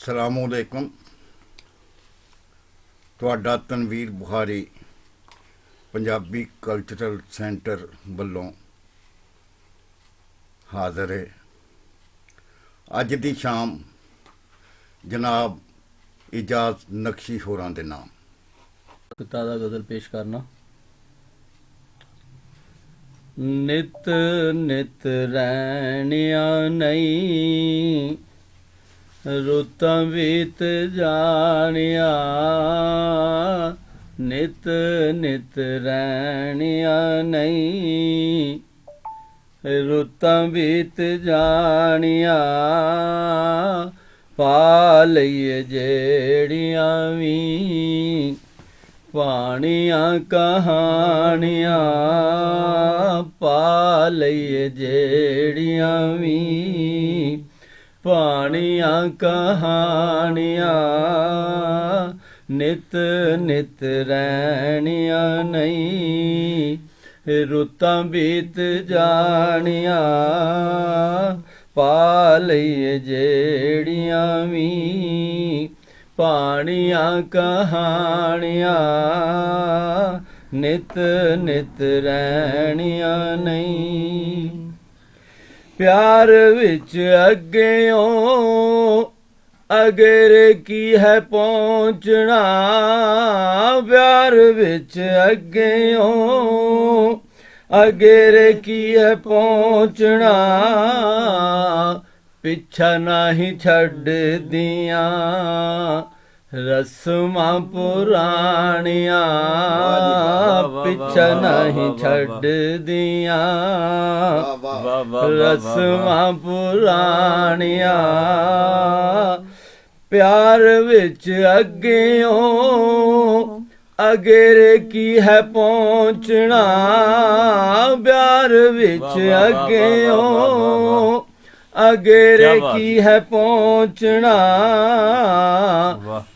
ਸਲਾਮੁਅਲੈਕੁਮ। ਤੁਹਾਡਾ Tanveer Bukhari Punjabi cultural centre ਵੱਲੋਂ ਹਾਜ਼ਰ ਹੈ। ਅੱਜ ਦੀ ਸ਼ਾਮ ਜਨਾਬ ਇਜਾਜ਼ ਨਕਸ਼ੀ ਹੋਰਾਂ ਦੇ ਨਾਮ ਤਾਜ਼ਾ ਗਜ਼ਲ ਪੇਸ਼ ਕਰਨਾ। ਨਿਤ ਨਿਤ ਰਹਿਣਿਆ ਨਹੀਂ, ਰੁੱਤਾਂ ਬੀਤ ਜਾਣਿਆ। ਨਿਤ ਨਿਤ ਰਹਿਣਿਆ ਨਹੀਂ, ਰੁੱਤਾਂ ਬੀਤ ਜਾਣਿਆ। ਪਾ ਲਈਏ ਜਿਹੜੀਆਂ ਵੀ ਪਾਣੀਆਂ ਕਹਾਣੀਆਂ। ਪਾ ਲਈਏ ਜਿਹੜੀਆਂ ਵੀ ਪਾਣੀਆਂ ਕਹਾਣੀਆਂ। ਨਿਤ ਨਿਤ ਰਹਿਣੀਆਂ ਨਹੀਂ, ਰੁੱਤਾਂ ਬੀਤ ਜਾਣੀਆਂ। ਪਾ ਲਈਏ ਜਿਹੜੀਆਂ ਵੀ ਪਾਣੀਆਂ ਕਹਾਣੀਆਂ। ਨਿਤ ਨਿਤ ਰਹਿਣੀਆਂ ਨਹੀਂ। ਪਿਆਰ ਵਿੱਚ ਅੱਗਿਓਂ ਅਗਰ ਕੀ ਹੈ ਪਹੁੰਚਣਾ। ਪਿਆਰ ਵਿੱਚ ਅੱਗਿਓਂ ਅਗਰ ਕੀ ਹੈ ਪਹੁੰਚਣਾ। ਪਿੱਛਾ ਨਹੀਂ ਛੱਡਦੀਆਂ ਰਸਮਾਂ ਪੁਰਾਣੀਆਂ। ਪਿੱਛਾ ਨਹੀਂ ਛੱਡਦੀਆਂ ਰਸਮਾਂ ਪੁਰਾਣੀਆਂ। ਪਿਆਰ ਵਿੱਚ ਅੱਗਿਓਂ ਅਗਰ ਕੀ ਹੈ ਪਹੁੰਚਣਾ। ਪਿਆਰ ਵਿੱਚ ਅੱਗਿਓਂ ਅਗਰ ਕੀ ਹੈ ਪਹੁੰਚਣਾ।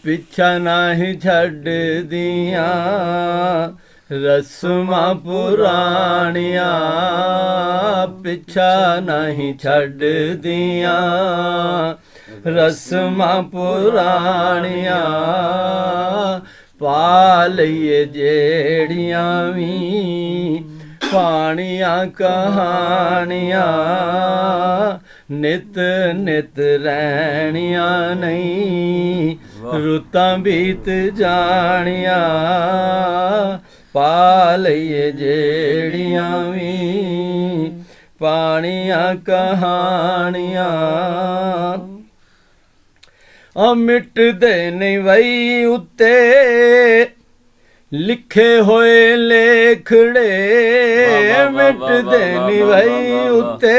ਪਿੱਛਾ ਨਹੀਂ ਛੱਡਦੀਆਂ ਰਸਮਾਂ ਪੁਰਾਣੀਆਂ। ਪਿੱਛਾ ਨਹੀਂ ਛੱਡਦੀਆਂ ਰਸਮਾਂ ਪੁਰਾਣੀਆਂ। ਪਾ ਲਈਏ ਜਿਹੜੀਆਂ ਵੀ ਪਾਣੀਆਂ ਕਹਾਣੀਆਂ। ਨਿਤ ਨਿਤ ਰਹਿਣੀਆਂ ਨਹੀਂ, ਰੁੱਤਾਂ ਬੀਤ ਜਾਣੀਆਂ। ਪਾ ਲਈਏ ਜਿਹੜੀਆਂ ਵੀ ਪਾਣੀਆਂ ਕਹਾਣੀਆਂ। ਮਿਟਦੇ ਨਹੀਂ ਵਈ ਉੱਤੇ ਲਿਖੇ ਹੋਏ ਲੇਖੜੇ। ਮਿਟਦੇ ਨਹੀਂ ਵਈ ਉੱਤੇ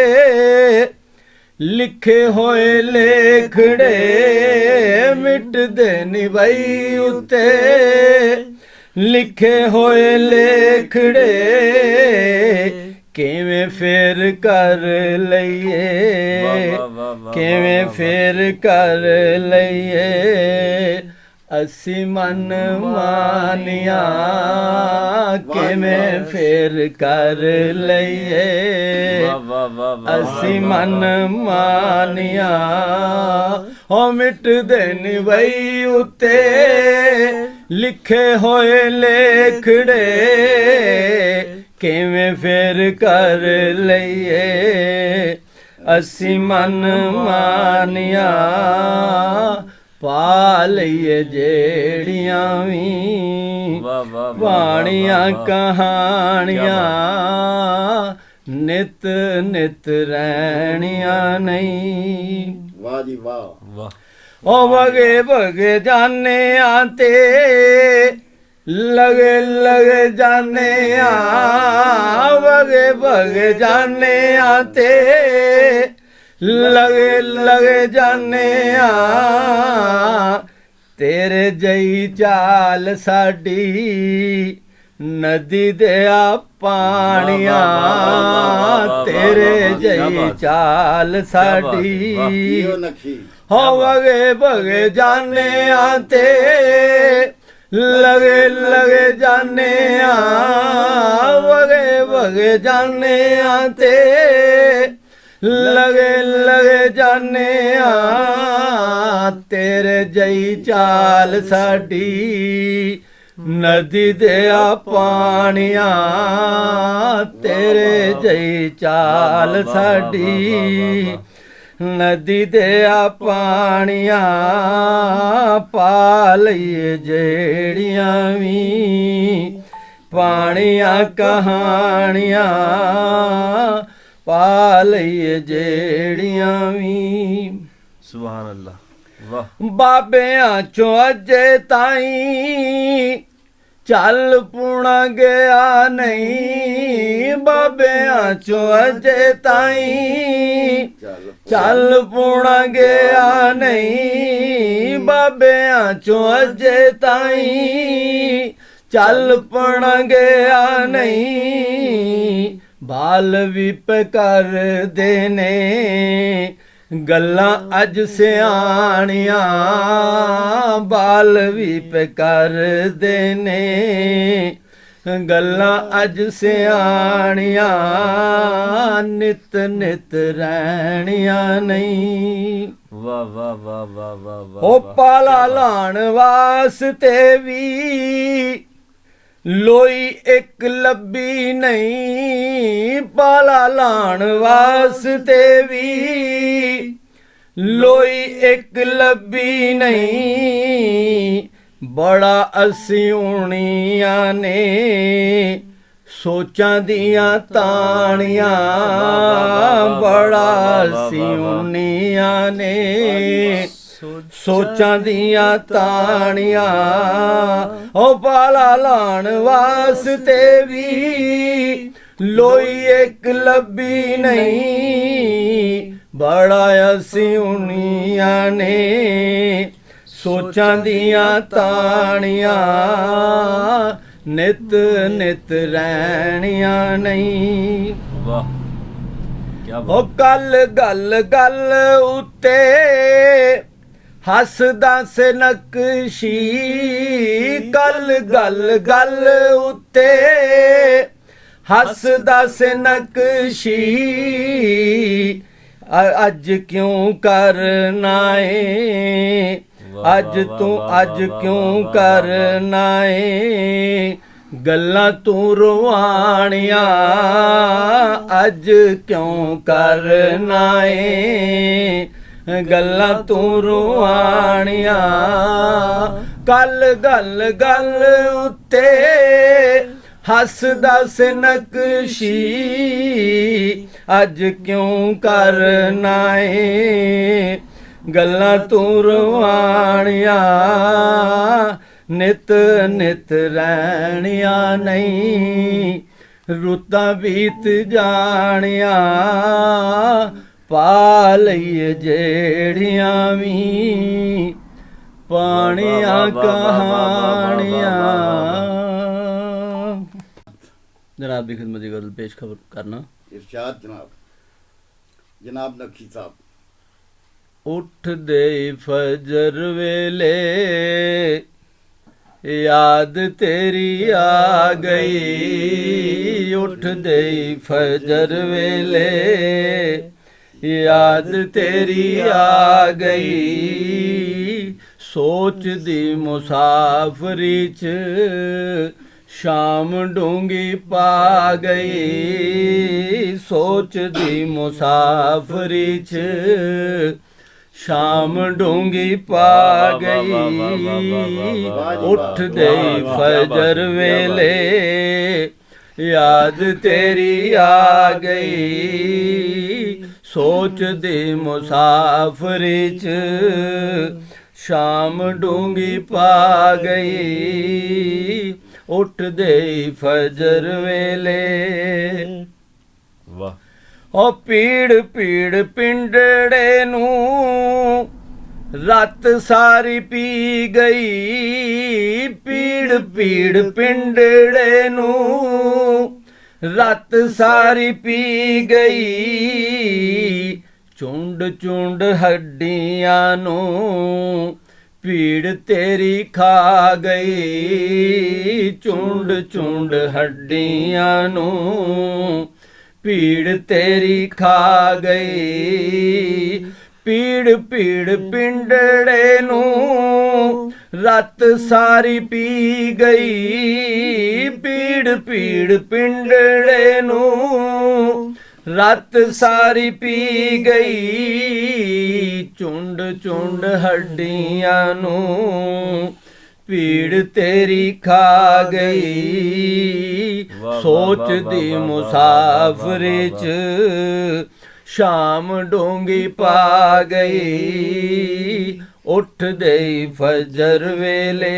ਲਿਖੇ ਹੋਏ ਲੇਖੜੇ। ਮਿਟਦੇ ਨਹੀਂ ਵਈ ਉੱਤੇ ਲਿਖੇ ਹੋਏ ਲੇਖੜੇ। ਕਿਵੇਂ ਫੇਰ ਕਰ ਲਈਏ, ਕਿਵੇਂ ਫੇਰ ਕਰ ਲਈਏ ਅਸੀਂ ਮਨ ਮਾਨੀਆਂ। ਕਿਵੇਂ ਫੇਰ ਕਰ ਲਈਏ ਅਸੀਂ ਮਨ ਮਾਨੀਆਂ। ਹੋ ਮਿਟਦੇ ਨੀ ਵਈ ਉੱਤੇ ਲਿਖੇ ਹੋਏ ਲੇਖੜੇ। ਕਿਵੇਂ ਫੇਰ ਕਰ ਲਈਏ ਅਸੀਂ ਮਨ ਮਾਨੀਆਂ। ਪਾ ਲਈਏ ਜਿਹੜੀਆਂ ਵੀ ਪਾਣੀਆਂ ਕਹਾਣੀਆਂ। ਨਿਤ ਨਿਤ ਰਹਿਣੀਆਂ ਨਹੀਂ। ਵਾਹ ਜੀ ਵਾਹ। ਉਹ ਵਗੇ ਵਗੇ ਜਾਨਿਆਂ ਤੇ ਲਗੇ ਲਗੇ ਜਾਨਿਆਂ। ਵਗੇ ਵਗੇ ਜਾਨਿਆਂ ਤੇ ਲਗੇ ਲਗੇ ਜਾਨਿਆਂ। ਤੇਰੇ ਜਈ ਚਾਲ ਸਾਡੀ ਨਦੀ ਦੇ ਆ ਪਾਣੀਆਂ। ਤੇਰੇ ਜਈ ਚਾਲ ਸਾਡੀ ਹੋ ਵਗੇ ਵਗੇ ਜਾਨਿਆਂ ਤੇ ਲਗੇ ਲਗੇ ਜਾਨਿਆਂ। ਵਗੇ ਵਗੇ ਜਾਨਿਆਂ ਤੇ ਲਗੇ ਲਗੇ ਜਾਨੇ ਆ ਤੇਰੇ ਜਈ ਚਾਲ ਸਾਡੀ ਨਦੀ ਦੇ ਆ ਪਾਣੀਆਂ ਤੇਰੇ ਜਈ ਚਾਲ ਸਾਡੀ ਨਦੀ ਦੇ ਆ ਪਾਣੀਆਂ ਪਾ ਲਈਏ ਜਿਹੜੀਆਂ ਵੀ ਪਾਣੀਆਂ ਕਹਾਣੀਆਂ ਪਾ ਲਈਏ ਜਿਹੜੀਆਂ ਵੀ। ਸੁਭਾਨ ਅੱਲਾ। ਵਾਹ। ਬਾਬਿਆਂ ਚੋਂ ਅਜੇ ਤਾਈਂ ਚੱਲ ਪੁਣਾ ਗਿਆ ਨਹੀਂ ਬਾਬਿਆਂ ਚੋਂ ਅਜੇ ਤਾਈਂ ਚੱਲ ਪੁਣਾ ਗਿਆ ਨਹੀਂ ਬਾਬਿਆਂ ਚੋਂ ਅਜੇ ਤਾਈਂ ਚੱਲ ਪੁਣਾ ਗਿਆ ਨਹੀਂ ਬਾਲ ਵੀ ਕਰਦੇ ਨੇ ਗੱਲਾਂ ਅੱਜ ਸਿਆਣੀਆਂ ਬਾਲ ਵੀ ਕਰਦੇ ਨੇ ਗੱਲਾਂ ਅੱਜ ਸਿਆਣੀਆਂ ਨਿਤ ਨਿਤ ਰਹਿਣੀਆਂ ਨਹੀਂ। ਵਾਹ ਵਾਹ ਵਾਹ ਵਾਹ ਵਾਹ ਵਾਹ। ਉਹ ਪਾਲਾ ਲਾਣ ਵਾਸਤੇ ਵੀ ਲੋਈ ਇੱਕ ਲੱਭੀ ਨਹੀਂ ਪਾਲਾ ਲਾਣ ਵਾਸਤੇ ਵੀ ਲੋਈ ਇੱਕ ਲੱਭੀ ਨਹੀਂ ਬੜਾ ਅਸੀਂ ਉਣੀਆਂ ਨੇ ਸੋਚਾਂ ਦੀਆਂ ਤਾਣੀਆਂ ਬੜਾ ਅਸੀਂ ਉਣੀਆਂ ਨੇ ਸੋਚਾਂ ਦੀਆਂ ਤਾਣੀਆਂ ਉਹ ਪਾਲਾ ਲਾਣ ਵਾਸਤੇ ਵੀ ਲੋਈ ਇੱਕ ਲੱਭੀ ਨਹੀਂ ਬੜਾ ਅਸੀਂ ਉਣੀਆਂ ਨੇ ਸੋਚਾਂ ਦੀਆਂ ਤਾਣੀਆਂ ਨਿਤ ਨਿਤ ਰਹਿਣੀਆਂ ਨਹੀਂ। ਵਾਹ ਕੀ ਬਾਤ। ਉਹ ਕੱਲ ਗੱਲ ਗੱਲ ਉੱਤੇ ਹੱਸਦਾ ਸੇ ਨਕਸ਼ੀ ਕੱਲ ਗੱਲ ਗੱਲ ਉੱਤੇ ਹੱਸਦਾ ਸੇ ਨਕਸ਼ੀ ਅੱਜ ਕਿਉਂ ਕਰਨਾ ਏ ਅੱਜ ਤੂੰ ਅੱਜ ਕਿਉਂ ਕਰਨਾ ਏ ਗੱਲਾਂ ਤੂੰ ਰਵਾਣੀਆਂ ਅੱਜ ਕਿਉਂ ਕਰਨਾ ਏ ਗੱਲਾਂ ਤੂੰ ਰਵਾਣੀਆਂ ਕੱਲ ਗੱਲ ਗੱਲ ਉੱਤੇ ਹੱਸਦਾ ਸੇ ਨਕਸ਼ੀ ਅੱਜ ਕਿਉਂ ਕਰਨਾ ਏ ਗੱਲਾਂ ਤੂੰ ਰਵਾਣੀਆਂ ਨਿਤ ਨਿਤ ਰਹਿਣੀਆਂ ਨਹੀਂ ਰੁੱਤਾਂ ਬੀਤ ਜਾਣੀਆਂ ਪਾ ਲਈਏ ਜਿਹੜੀਆਂ ਵੀ ਪਾਣੀਆਂ ਕਹਾਣੀਆਂ। जनाब की खिदमत गज़ल पेश खबर करना। इरशाद जनाब जनाब नक्शी साहब। उठ दे फजर वेले याद तेरी आ गई उठ दे फजर वेले याद तेरी आ गई सोच दी मुसाफरी च शाम डूंगी पा गई सोच दी मुसाफरी च शाम डूंगी पा गई उठ गई फजर वेले याद तेरी आ गई सोच दी मुसाफरी च शाम डूंगी पा गई उठ दे फजर वेले। वाह। ओ पीड़ पीड़ पिंडड़े नू रात सारी पी गई पीड़ पीड़ पिंडड़े नू रात सारी पी गई चुंड चुंड हड्डियां नू पीड़ तेरी खा गई चुंड चुंड हड्डियां नू पीड़ तेरी खा गई ਪੀੜ ਪੀੜ ਪਿੰਡੜੇ ਨੂੰ ਰਾਤ ਸਾਰੀ ਪੀ ਗਈ। ਪੀੜ ਪੀੜ ਪਿੰਡੜੇ ਨੂੰ ਰਾਤ ਸਾਰੀ ਪੀ ਗਈ। ਝੁੰਡ ਝੁੰਡ ਹੱਡੀਆਂ ਨੂੰ ਪੀੜ ਤੇਰੀ ਖਾ ਗਈ। ਸੋਚਦੀ ਮੁਸਾਫਰ ਚ ਸ਼ਾਮ ਡੂੰਗੀ ਪਾ ਗਈ। ਉੱਠਦੇ ਫਜਰ ਵੇਲੇ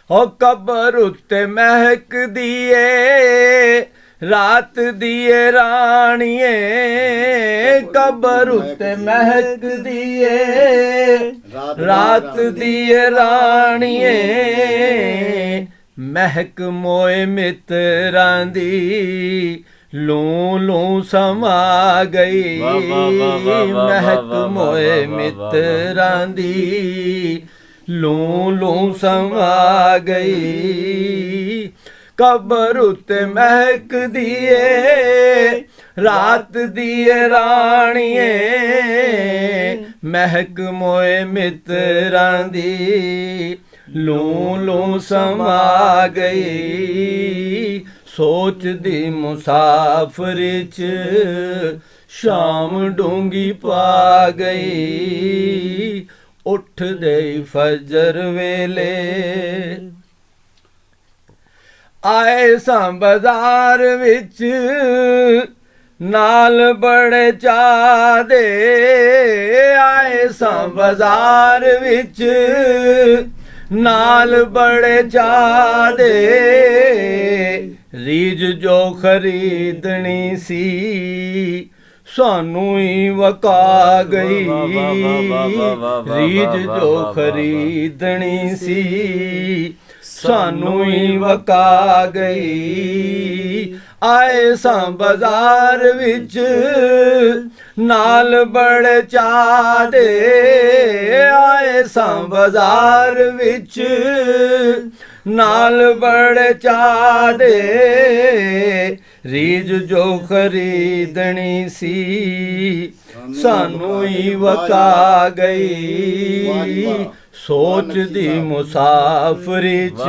ਹੋ ਕਬਰ ਉੱਤੇ ਮਹਿਕਦੀ ਏ ਰਾਤ ਦੀਏ ਰਾਣੀਏ। ਕਬਰ ਉੱਤੇ ਮਹਿਕਦੀ ਏ ਰਾਤ ਦੀਏ ਰਾਣੀਏ। ਮਹਿਕ ਮੋਏ ਮਿੱਤਰਾਂ ਦੀ ਲੂ ਲੂ ਸਮਾ ਗਈ। ਮਹਿਕ ਮੋਏ ਮਿੱਤਰਾਂ ਦੀ ਲੂ ਲੂ ਸਮਾ ਗਈ। ਕਬਰ ਉੱਤੇ ਮਹਿਕਦੀ ਏ ਰਾਤ ਦੀਏ ਰਾਣੀਏ। ਮਹਿਕ ਮੋਏ ਮਿੱਤਰਾਂ ਦੀ ਲੂ ਲੂ ਸਮਾ ਗਈ। ਸੋਚਦੀ ਮੁਸਾਫਰ ਚ ਸ਼ਾਮ ਡੂੰਗੀ ਪਾ ਗਈ। ਉੱਠਦੇ ਫਜਰ ਵੇਲੇ ਆਏ ਸਾਂ ਬਾਜ਼ਾਰ ਵਿੱਚ ਨਾਲ ਬੜੇ ਚਾਅ ਦੇ। ਆਏ ਸਾਂ ਬਾਜ਼ਾਰ ਵਿੱਚ ਨਾਲ ਬੜੇ ਚਾਅ ਦੇ। ਰੀਝ ਜੋ ਖਰੀਦਣੀ ਸੀ ਸਾਨੂੰ ਹੀ ਵਕਾ ਗਈ। ਰੀਝ ਜੋ ਖਰੀਦਣੀ ਸੀ ਸਾਨੂੰ ਹੀ ਵਕਾ ਗਈ। ਆਏ ਸਾਂ ਬਾਜ਼ਾਰ ਵਿੱਚ ਨਾਲ ਬੜੇ ਚਾਅ ਦੇ। ਆਏ ਸਾਂ ਬਾਜ਼ਾਰ ਵਿੱਚ ਨਾਲ ਬੜੇ ਚਾਅ ਦੇ। ਰੀਝ ਜੋ ਖਰੀਦਣੀ ਸੀ ਸਾਨੂੰ ਹੀ ਵਕਾ ਗਈ। ਸੋਚਦੀ ਮੁਸਾਫਰ ਚ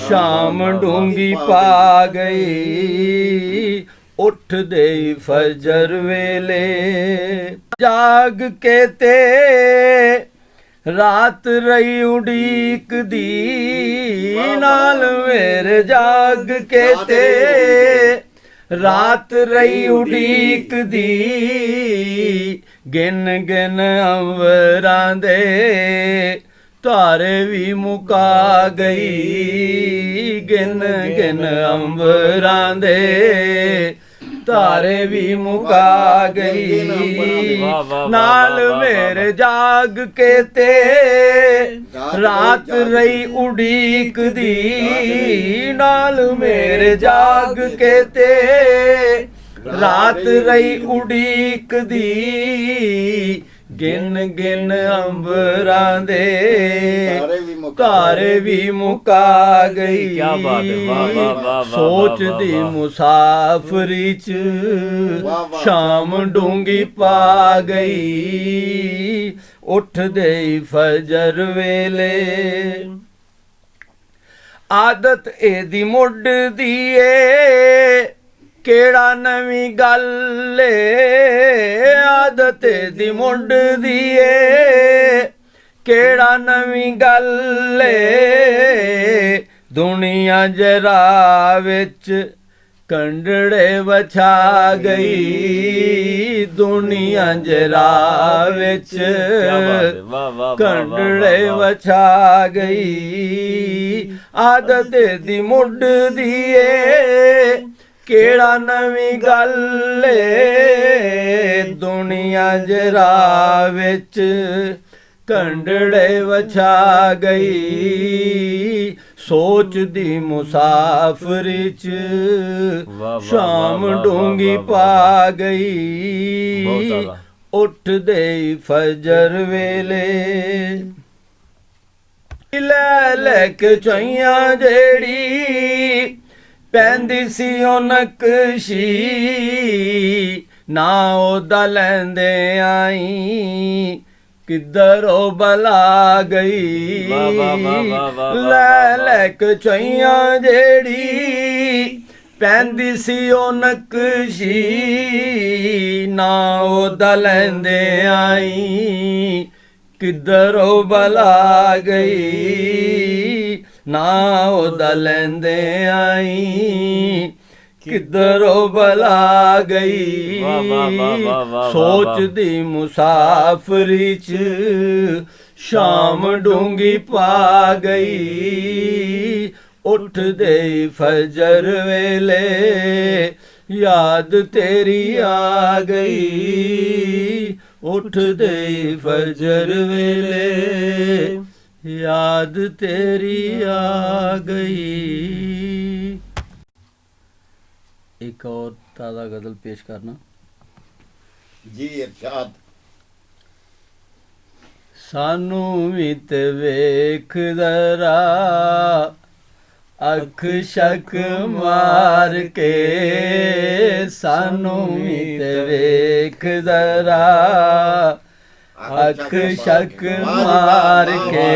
ਸ਼ਾਮ ਡੂੰਗੀ ਪਾ ਗਈ। ਉੱਠਦੇ ਫਜਰ ਵੇਲੇ ਜਾਗ ਕੇ ਤੇ ਰਾਤ ਰਹੀ ਉਡੀਕਦੀ। ਨਾਲ ਮੇਰੇ ਜਾਗ ਕੇ ਤੇ ਰਾਤ ਰਹੀ ਉਡੀਕਦੀ। ਗਿਣ ਗਿਣ ਅੰਬਰਾਂ ਦੇ ਤਾਰੇ ਵੀ ਮੁਕਾ ਗਈ। ਗਿਣ ਗਿਣ ਅੰਬਰਾਂ ਦੇ ਤਾਰੇ ਵੀ ਮੁਕਾ ਗਈ। ਨਾਲ ਮੇਰੇ ਜਾਗ ਕੇ ਤੇ ਰਾਤ ਰਹੀ ਉਡੀਕਦੀ। ਨਾਲ ਮੇਰੇ ਜਾਗ ਕੇ ਤੇ ਰਾਤ ਰਹੀ ਉਡੀਕਦੀ। ਗਿਣ ਗਿਣ ਅੰਬਰਾਂ ਦੇ ਤਾਰੇ ਵੀ ਮੁਕਾ ਗਈ। ਕਿਆ ਬਾਤ ਹੈ, ਵਾਹ ਵਾਹ ਵਾਹ। ਸੋਚਦੀ ਮੁਸਾਫਰ ਚ ਸ਼ਾਮ ਡੂੰਗੀ ਪਾ ਗਈ। ਉੱਠਦੇ ਫਜਰ ਵੇਲੇ ਆਦਤ ਇਹਦੀ ਮੁੱਢਦੀ ਏ ਕਿਹੜਾ ਨਵੀਂ ਗੱਲ ਏ। ਆਦਤ ਦੀ ਮੁੱਢਦੀ ਏ ਕਿਹੜਾ ਨਵੀਂ ਗੱਲ ਏ। ਦੁਨੀਆ ਜਰਾ ਵਿੱਚ ਕੰਡੜੇ ਵਛਾ ਗਈ। ਦੁਨੀਆ ਜਰਾ ਵਿੱਚ ਕੰਡੜੇ ਵਛਾ ਗਈ। ਆਦਤ ਦੀ ਮੁੱਢਦੀ ਏ ਕਿਹੜਾ ਨਵੀਂ ਗੱਲ ਏ। ਦੁਨੀਆ ਜਰਾ ਵਿੱਚ ਕੰਡੜੇ ਵਛਾ ਗਈ। ਸੋਚਦੀ ਮੁਸਾਫਰ ਚ ਸ਼ਾਮ ਡੂੰਗੀ ਪਾ ਗਈ। ਉੱਠਦੇ ਫਜਰ ਵੇਲੇ ਲੈ ਲੈ ਕੇ ਚਈਆਂ ਜਿਹੜੀ ਪੈਂਦੀ ਸੀ ਉਹ ਨਕਸ਼ੀ। ਨਾ ਉਹਦਾ ਲੈਂਦੇ ਆਈ ਕਿੱਧਰੋਂ ਬਲਾ ਗਈ ਵਾਹ, ਵਾਹ, ਵਾਹ, ਵਾਹ, ਵਾਹ, ਲੈ ਲੈ ਕਚਈਆਂ ਜਿਹੜੀ ਪੈਂਦੀ ਸੀ ਉਹ ਨਕਸ਼ੀ ਨਾ ਉਹਦਾ ਲੈਂਦੇ ਆਈ ਕਿੱਧਰੋਂ ਬਲਾ ਗਈ ਨਾ ਉਹਦਾ ਲੈਂਦੇ ਆਈ ਕਿੱਧਰੋਂ ਬਲਾ ਗਈ ਵਾਹ, ਵਾਹ, ਵਾਹ, ਵਾਹ, ਵਾਹ, ਸੋਚਦੀ ਮੁਸਾਫਰੀ ਚ ਸ਼ਾਮ ਡੂੰਗੀ ਪਾ ਗਈ ਉੱਠਦੇ ਫਜਰ ਵੇਲੇ ਯਾਦ ਤੇਰੀ ਆ ਗਈ ਉੱਠਦੇ ਫਜਰ ਵੇਲੇ ਯਾਦ ਤੇਰੀ ਆ ਗਈ। एक और ताज़ा गज़ल पेश करना। जी इरशाद। सानू भी ते वेख जरा अख शक मार के सानू भी ते वेख जरा अख शक मार के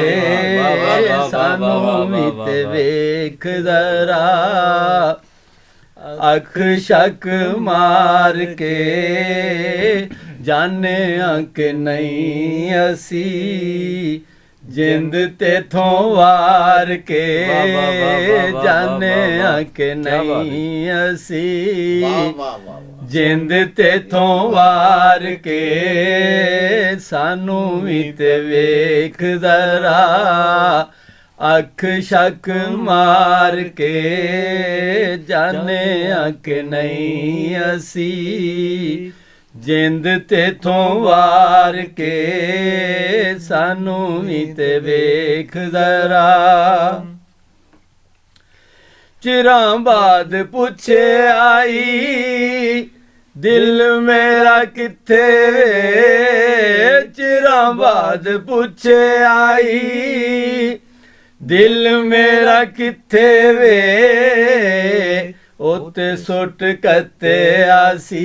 सानू भी ते वेख जरा अख शक मार के जाने कि नहीं असी जिंद तेथों वार के जाने कि नहीं असी जिंद तेथों वार के सानू भी ते वेख जरा अख शक मार के जाने कि नहीं असी जिंद तेथों वार के सानू भी ते वेख जरा चिरां बाद पुछे आई दिल मेरा किथे चिरां बाद पुछे आई दिल मेरा किथे वे ओते सुट कते आसी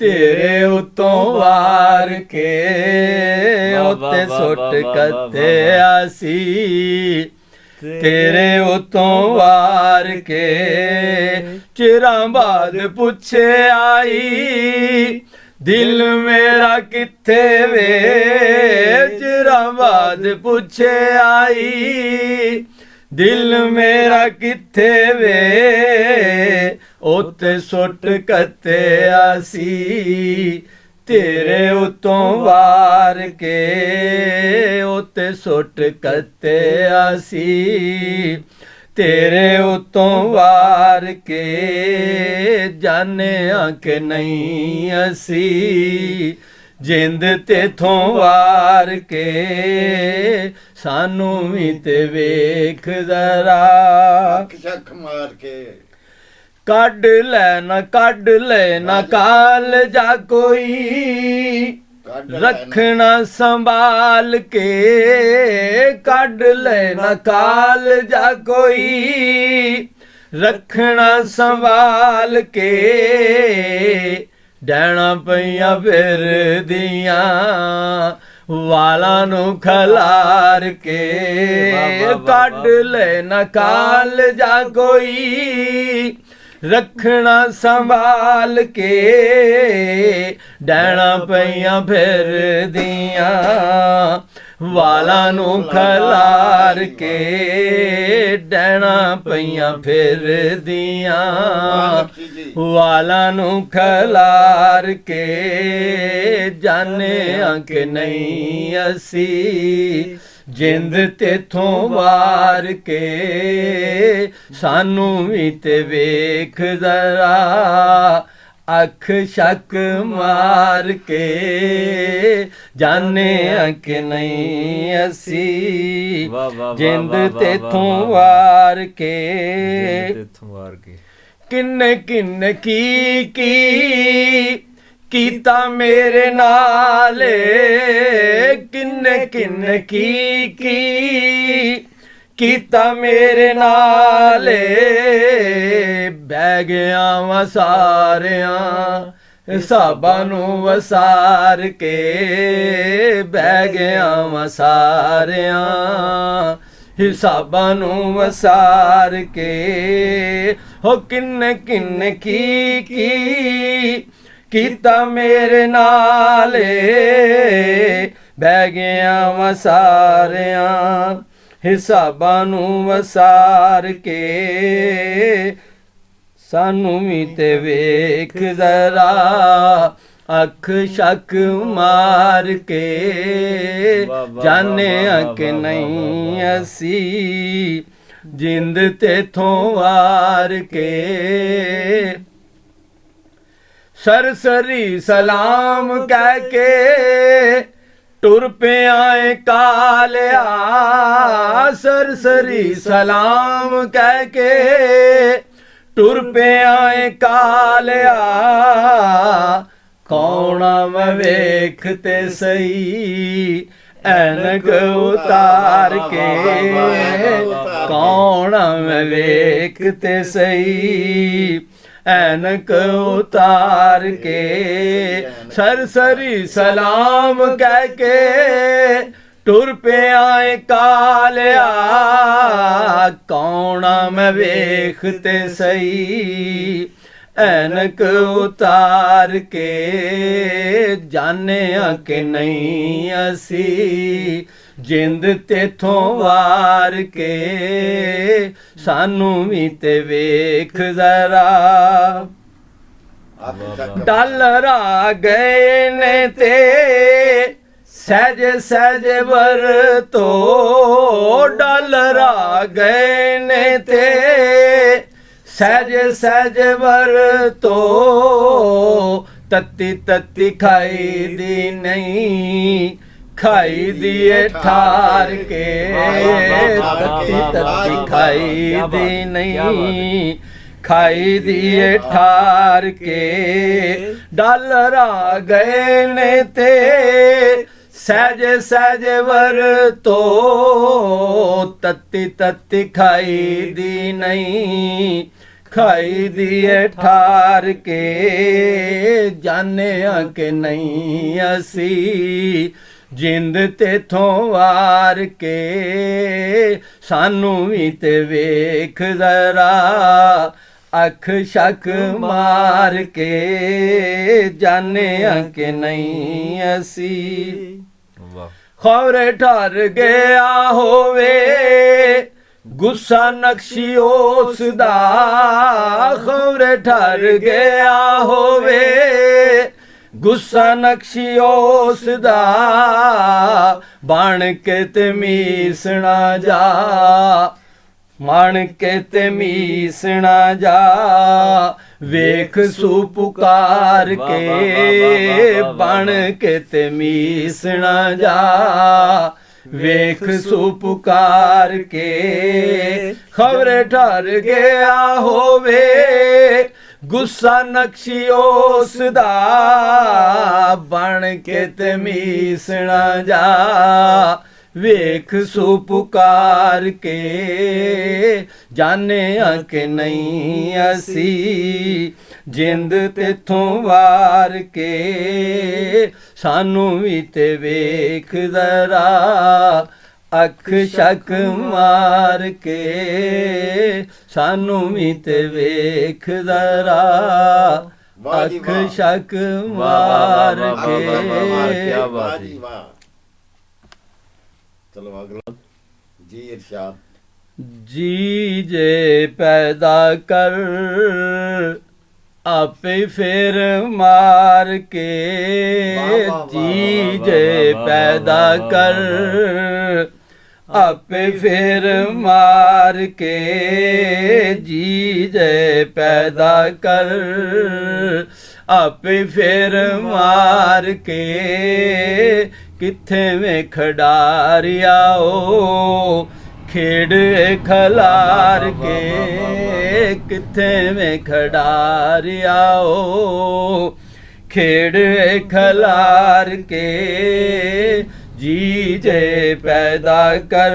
तेरे उतों वार के ओते सुट कते आसी तेरे उतों वार के चिरां बाद पुछे आई दिल मेरा किथे वे चिरां बाद पुछे आई दिल मेरा किथे वे ओते सुट कते आसी तेरे उतों वार के ओते सुट कते आसी तेरे उतों वार के जाने कि नहीं असी जिंद तेथों वार के सानू भी ते वेख जरा अख शक मार के कड लेना काल जा कोई रखना संभाल के कड लेना काल जा कोई रखना संभाल के डैना पईयां फिर दियां वाला नू खलार के कड लेना काल जा कोई रखना संभाल के डैना पईयां फिर दियां वाला नू खलार के डैना पईयां फिर दियां वाला नू खलार के जाने कि नहीं असी जिंद तेथों वार के सानू भी ते वेख जरा अख शक मार के जाने कि नहीं असी जिंद तेथों वार के किन्ने किन्ने की कीता मेरे नाले किन्ने किन्ने की कीता मेरे नाले बह गया वा सारियां ਹਿਸਾਬਾਂ ਨੂੰ ਵਸਾਰ ਕੇ ਬਹਿ ਗਿਆ ਵਾਂ ਸਾਰਿਆਂ, ਹਿਸਾਬਾਂ ਨੂੰ ਵਸਾਰ ਕੇ। ਹੋ ਕਿੰਨੇ ਕਿੰਨੇ ਕੀ ਕੀਤਾ ਮੇਰੇ ਨਾਲੇ, ਬਹਿ ਗਿਆ ਵਾਂ ਸਾਰਿਆਂ, ਹਿਸਾਬਾਂ ਨੂੰ ਵਸਾਰ ਕੇ। ਸਾਨੂੰ ਵੀ ਤੇ ਵੇਖ ਜ਼ਰਾ ਅੱਖ ਸ਼ੱਕ ਮਾਰ ਕੇ, ਜਾਣਿਆ ਕਿ ਨਹੀਂ ਅਸੀਂ ਜਿੰਦ ਤੇਥੋਂ ਵਾਰ ਕੇ। ਸਰਸਰੀ ਸਲਾਮ ਕਹਿ ਕੇ ਟੁਰ ਪਿਆ ਏ ਕਾਲਿਆ, ਸਰਸਰੀ ਸਲਾਮ ਕਹਿ ਕੇ ਟੁਰ ਪਿਆ ਏ ਕਾਲਿਆ। ਕੌਣਾ ਮੈਂ ਵੇਖ ਤੇ ਸਹੀ ਐਨਕ ਉਤਾਰ ਕੇ, ਕੌਣਾ ਮੈਂ ਵੇਖ ਤੇ ਸਹੀ ਐਨਕ ਉਤਾਰ ਕੇ। ਸਰਸਰੀ ਸਲਾਮ ਕਹਿ ਕੇ ਟੁਰ ਪਿਆ ਏ ਕਾਲਿਆ, ਕੌਣਾ ਮੈਂ ਵੇਖ ਤੇ ਸਹੀ ਐਨਕ ਉਤਾਰ ਕੇ। ਜਾਣਿਆ ਕਿ ਨਹੀਂ ਅਸੀਂ ਜਿੰਦ ਤੇਥੋਂ ਵਾਰ ਕੇ, ਸਾਨੂੰ ਵੀ ਤੇ ਵੇਖ ਜ਼ਰਾ। ਡਾਲਰ ਆ ਗਏ ਨੇ ਤੇ ਸਹਿਜ ਸਹਿਜ ਵਰਤੋ, ਡਾਲਰ ਆ ਗਏ ਨੇ ਤੇ ਸਹਿਜ ਸਹਿਜ ਵਰਤੋ। ਤੱਤੀ ਤੱਤੀ ਖਾਈ ਦੀ ਨਹੀਂ, ਖਾਈ ਦੀਏ ਠਾਰ ਕੇ, ਤੱਤੀ ਤੱਤੀ ਖਾਈ ਦੀ ਨਹੀਂ, ਖਾਈ ਦੀਏ ਠਾਰ ਕੇ। ਡਾਲਰ ਆ ਗਏ ਨੇ ਤੇ ਸਹਿਜ ਸਹਿਜ ਵਰਤੋ, ਤੱਤੀ ਤੱਤੀ ਖਾਈ ਦੀ ਨਹੀਂ, ਖਾਈ ਦੀਏ ਠਾਰ ਕੇ। ਜਾਣਿਆ ਕਿ ਨਹੀਂ ਅਸੀਂ ਜਿੰਦ ਤੇਥੋਂ ਵਾਰ ਕੇ, ਸਾਨੂੰ ਵੀ ਤੇ ਵੇਖ ਜ਼ਰਾ ਅੱਖ ਸ਼ੱਕ ਮਾਰ ਕੇ। ਜਾਣਿਆ ਕਿ ਨਹੀਂ ਅਸੀਂ ਖੌਰੇ ਠਰ ਗਿਆ ਹੋਵੇ ਗੁੱਸਾ ਨਕਸ਼ੀ ਉਸ ਦਾ, ਖੌਰੇ ਠਰ ਗਿਆ ਹੋਵੇ ਗੁੱਸਾ ਨਕਸ਼ੀ ਉਸ ਦਾ। ਬਣ ਕੇ ਤੇ ਮੀਸਣਾ ਜਾ, ਮਣ ਕੇ ਤੇ ਮੀਸਣਾ ਜਾ, ਵੇਖ ਸੂ ਪੁਕਾਰ ਕੇ। ਬਣ ਕੇ ਤੇ ਮੀਸਣਾ ਜਾ, ਵੇਖ ਸੂ ਪੁਕਾਰ ਕੇ। ਖਬਰੇ ਠਰ ਗਿਆ ਹੋਵੇ ਗੁੱਸਾ ਨਕਸ਼ੀ ਉਸ ਦਾ, ਬਣ ਕੇ ਤੇ ਮੀਸਣਾ ਜਾ, ਵੇਖ ਸੂ ਪੁਕਾਰ ਕੇ। ਜਾਣਿਆ ਕਿ ਨਹੀਂ ਅਸੀਂ ਜਿੰਦ ਤੇਥੋਂ ਵਾਰ ਕੇ, ਸਾਨੂੰ ਵੀ ਤੇ ਵੇਖ ਜ਼ਰਾ ਅੱਖ ਸ਼ੱਕ ਮਾਰ ਕੇ। ਸਾਨੂੰ ਵੀ ਤੇ ਵੇਖ ਜ਼ਰਾ ਅੱਖ ਸ਼ੱਕ ਮਾਰ ਕੇ। ਚਲੋ ਅਗਲਾ ਜੀ ਇਰਸ਼ਾਦ। ਜੀ ਜੇ ਪੈਦਾ ਕਰ ਆਪੇ ਫਿਰ ਮਾਰ ਕੇ, ਜੀ ਜੇ ਪੈਦਾ ਕਰ ਆਪੇ ਫਿਰ ਮਾਰ ਕੇ। ਜੀ ਜੇ ਪੈਦਾ ਕਰ ਆਪੇ ਫਿਰ ਮਾਰ ਕੇ। ਕਿੱਥੇ ਵੇ ਖਿਡਾਰਿਆ ਓ ਖੇਡ ਖਲਾਰ ਕੇ, ਕਿੱਥੇ ਵੇ ਖਿਡਾਰਿਆ ਓ ਖੇਡ ਖਲਾਰ ਕੇ। ਜੀ ਜੇ ਪੈਦਾ ਕਰ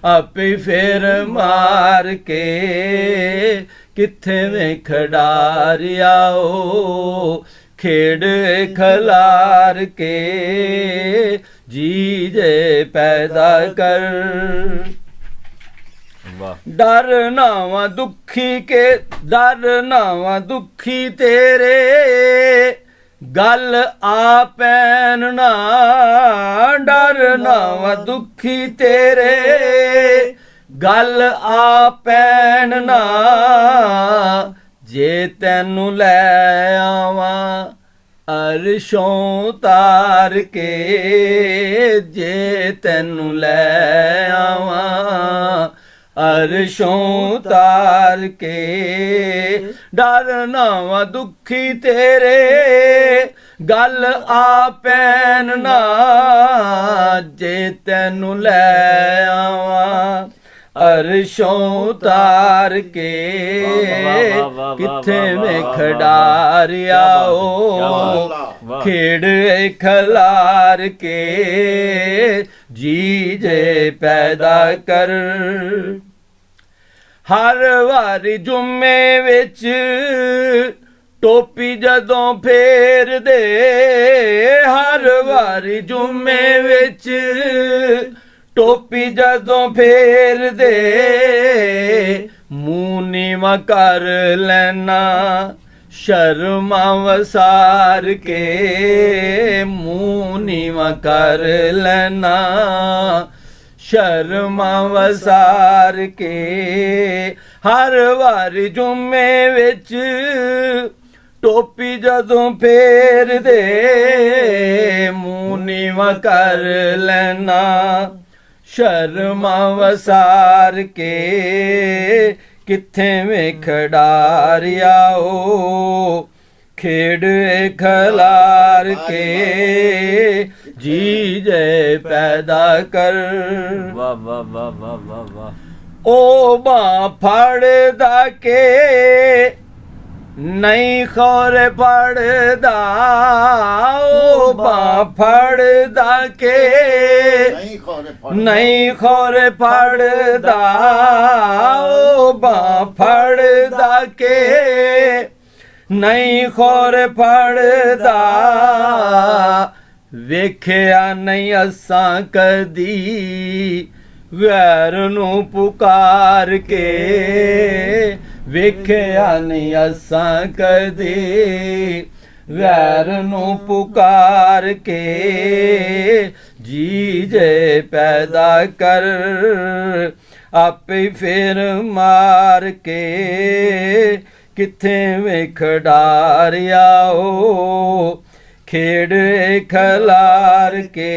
ਆਪੇ ਫਿਰ ਮਾਰ ਕੇ। ਕਿੱਥੇ ਵੇ ਖਿਡਾਰਿਆ ਓ ਖੇਡ ਖਲਾਰ ਕੇ ਜੀ ਜੇ ਪੈਦਾ ਕਰ ਵਾਹ ਡਰ ਨਾਵਾਂ ਦੁਖੀ ਕੇ ਡਰ ਨਾਵਾਂ ਦੁਖੀ ਤੇਰੇ ਗੱਲ ਆਪੈਨ ਨਾ ਡਰ ਨਾਵਾਂ ਦੁਖੀ ਤੇਰੇ ਗੱਲ ਆਪੈਨ ਨਾ ਜੇ ਤੈਨੂੰ ਲੈ ਆਵਾਂ ਅਰਸ਼ੋਂ ਤਾਰ ਕੇ ਜੇ ਤੈਨੂੰ ਲੈ ਆਵਾਂ ਅਰਸ਼ੋਂ ਤਾਰ ਕੇ ਡਰ ਨਾਵਾਂ ਦੁਖੀ ਤੇਰੇ ਗੱਲ ਆਪੈਨ ਨਾ ਜੇ ਤੈਨੂੰ ਲੈ ਆਵਾਂ ਅਰਸ਼ੋਂ ਤਾਰ ਕੇ ਕਿੱਥੇ ਮੈਂ ਖਿਡਾਰਿਆ ਓ ਖੇਡ ਖਲਾਰ ਕੇ ਜੀ ਜੇ ਪੈਦਾ ਕਰ ਹਰ ਵਾਰੀ ਜੁਮੇ ਵਿੱਚ ਟੋਪੀ ਜਦੋਂ ਫੇਰਦੇ ਹਰ ਵਾਰੀ ਜੁਮੇ ਵਿੱਚ ਟੋਪੀ ਜਦੋਂ ਫੇਰਦੇ ਮੂੰਹ ਨੀਵਾਂ ਕਰ ਲੈਣਾ ਸ਼ਰਮਾਂ ਵਸਾਰ ਕੇ ਮੂੰਹ ਨੀਵਾਂ ਕਰ ਲੈਣਾ ਸ਼ਰਮਾਂ ਵਸਾਰ ਕੇ ਹਰ ਵਾਰੀ ਜੁਮੇ ਵਿੱਚ ਟੋਪੀ ਜਦੋਂ ਫੇਰਦੇ ਮੂੰਹ ਨੀਵਾਂ ਕਰ ਲੈਣਾ ਸ਼ਰਮਾਂ ਵਸਾਰ ਕੇ ਕਿੱਥੇ ਵੇ ਖਿਡਾਰਿਆ ਓ ਖੇਡ ਖਲਾਰ ਕੇ ਜੀ ਜੇ ਪੈਦਾ ਕਰ ਵਾਹ ਵਾਹ ਵਾਹ ਵਾਹ ਵਾਹ ਵਾਹ ਓ ਬਾਂਹ ਫੜਦਾ ਕੇ ਨਹੀਂ ਖੋਰ ਫੜਦਾ ਓ ਬਾਂਹ ਫੜਦਾ ਕੇ ਨਹੀਂ ਖੋਰ ਫੜਦਾ ਓ ਬਾਂਹ ਫੜਦਾ ਕੇ ਨਹੀਂ ਖੋਰ ਫੜਦਾ ਵੇਖਿਆ ਨਹੀਂ ਅਸਾਂ ਕਦੀ ਗੈਰ ਨੂੰ ਪੁਕਾਰ ਕੇ ਵੇਖਿਆ ਨਹੀਂ ਅਸਾਂ ਕਦੀ ਗੈਰ ਨੂੰ ਪੁਕਾਰ ਕੇ ਜੀ ਜੇ ਪੈਦਾ ਕਰ ਆਪੇ ਫੇਰ ਮਾਰ ਕੇ ਕਿੱਥੇ ਵੇ ਖਿਡਾਰਿਆ ਓ ਖੇਡ ਖਲਾਰ ਕੇ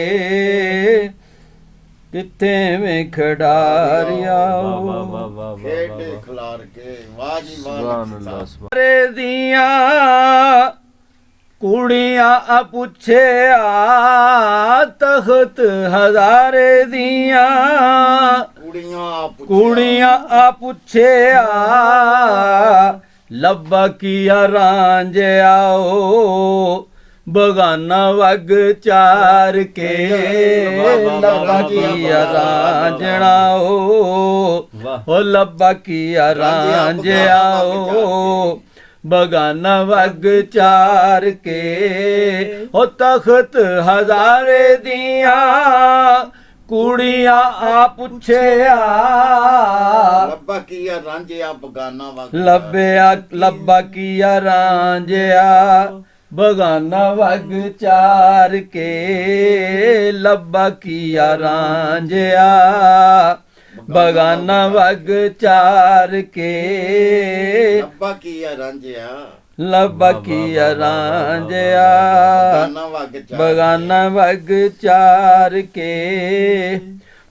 ਕਿੱਥੇ ਵੇ ਖਿਡਾਰਿਆ ਓ ਖੇਡ ਖਲਾਰ ਕੇ ਵਾਹ ਜੀ ਸੁਭਾਨ ਅੱਲਾਹ ਵਾਹ ਸੁਭਾਨ ਰੇ ਦੀਆਂ ਕੁੜੀਆਂ ਆ ਪੁੱਛਿਆ ਤਖਤ ਹਜ਼ਾਰੇ ਦੀਆਂ ਕੁੜੀਆਂ ਆ ਪੁੱਛਿਆ ਲੱਭਾ ਕੀਆ ਰਾਂਝਿਆ ਓ ਬਗਾਨਾ ਵਗ ਚਾਰ ਕੇ ਲੱਭਾ ਕੀਆ ਰਾਂਝਣਾ ਓ ਲੱਭਾ ਕੀਆ ਰਾਂਝਿਆ ਓ ਬਗਾਨਾ ਵਗ ਚਾਰ ਕੇ ਓ ਤਖਤ ਹਜ਼ਾਰੇ ਦੀਆਂ ਕੁੜੀਆਂ ਆ ਪੁੱਛਿਆ ਲੱਭਾ ਕੀਆ ਰਾਂਝਿਆ ਬਗਾਨਾ ਵਗ ਲੱਭਾ ਕੀਆ ਰਾਂਝਿਆ ਬਗਾਨਾ ਵਗ ਚਾਰ ਕੇ ਲੱਭਾ ਕੀਆ ਰਾਂਝਿਆ ਬਗਾਨਾ ਵਗ ਚਾਰ ਕੇ ਲੱਭਾ ਕੀਆ ਰਾਂਝਿਆ ਲੱਭਾ ਕੀਆ ਰਾਂਝਿਆ ਬਗਾਨਾ ਵਗ ਚਾਰ ਬਗਾਨਾ ਵਗ ਚਾਰ ਕੇ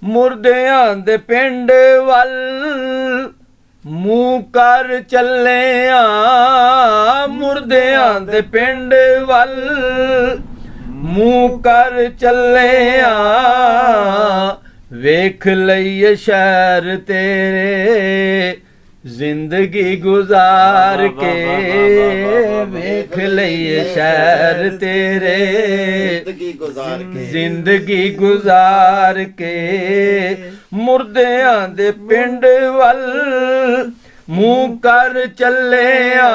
ਮੁਰਦਿਆਂ ਦੇ ਪਿੰਡ ਵੱਲ ਮੂੰਹ ਕਰ ਚੱਲਿਆ ਮੁਰਦਿਆਂ ਦੇ ਪਿੰਡ ਵੱਲ ਮੂੰਹ ਕਰ ਚੱਲਿਆ ਵੇਖ ਲਈਏ ਸ਼ਹਿਰ ਤੇਰੇ ਜ਼ਿੰਦਗੀ ਗੁਜ਼ਾਰ ਕੇ ਵੇਖ ਲਈਏ ਸ਼ਹਿਰ ਤੇਰੇ ਜ਼ਿੰਦਗੀ ਗੁਜ਼ਾਰ ਕੇ ਮੁਰਦਿਆਂ ਦੇ ਪਿੰਡ ਵੱਲ ਮੂੰਹ ਕਰ ਚੱਲਿਆ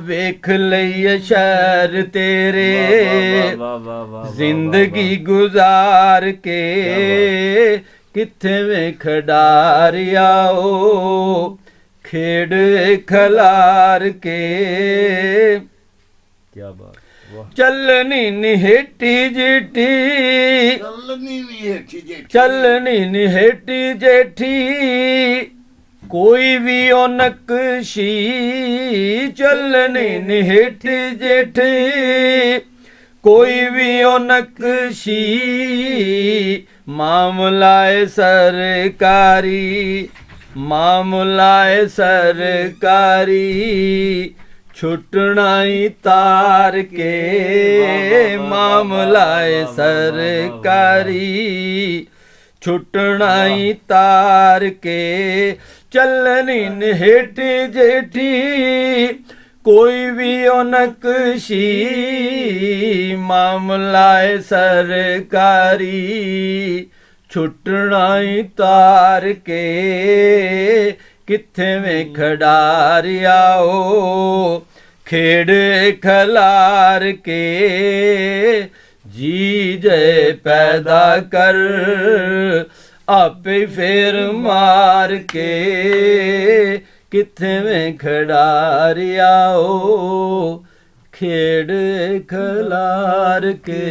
ਵੇਖ ਲਈਏ ਸ਼ਹਿਰ ਤੇਰੇ ਵਾਹ ਵਾਹ ਵਾਹ ਜ਼ਿੰਦਗੀ ਗੁਜ਼ਾਰ ਕੇ ਕਿੱਥੇ ਵੇ ਖਿਡਾਰਿਆ ਓ ਖੇਡ ਖਲਾਰ ਕੇ ਕੀ ਬਾਤ ਵਾਹ ਚੱਲਣੀ ਨਿਹੇਟੀ ਜਿੱਟੀ ਚੱਲਣੀ ਨਹੀਂ ਹੇਠੀ ਜੇਠੀ ਚੱਲਣੀ ਨਿਹੇਟੀ ਜੇਠੀ ਕੋਈ ਵੀ ਉਹ ਨਕਸ਼ੀ ਚੱਲਣੀ ਨਿਹੇਟੀ ਜੇਠੀ ਕੋਈ ਵੀ ਉਹ ਨਕਸ਼ੀ ਮਾਮਲਾਏ ਸਰਕਾਰੀ ਮਾਮਲਾਏ ਸਰਕਾਰੀ ਛੁੱਟਣਾ ਹੀ ਤਾਰ ਕੇ ਮਾਮਲਾਏ ਸਰਕਾਰੀ ਛੁੱਟਣਾ ਹੀ ਤਾਰ ਕੇ ਚੱਲਣੀ ਨਿਹੇਠੀ ਜੇਠੀ ਕੋਈ ਵੀ ਉਹ ਨਕਸ਼ੀ ਮਾਮਲਾਏ ਸਰਕਾਰੀ ਛੁੱਟਣਾ ਹੀ ਤਾਰ ਕੇ ਕਿੱਥੇ ਵੇ ਖਿਡਾਰਿਆ ਓ ਖੇਡ ਖਲਾਰ ਕੇ ਜੀ ਜੇ ਪੈਦਾ ਕਰ ਆਪੇ ਫੇਰ ਮਾਰ ਕੇ ਕਿੱਥੇ ਵੇ ਖਿਡਾਰਿਆ ਓ ਖੇਡ ਖਲਾਰ ਕੇ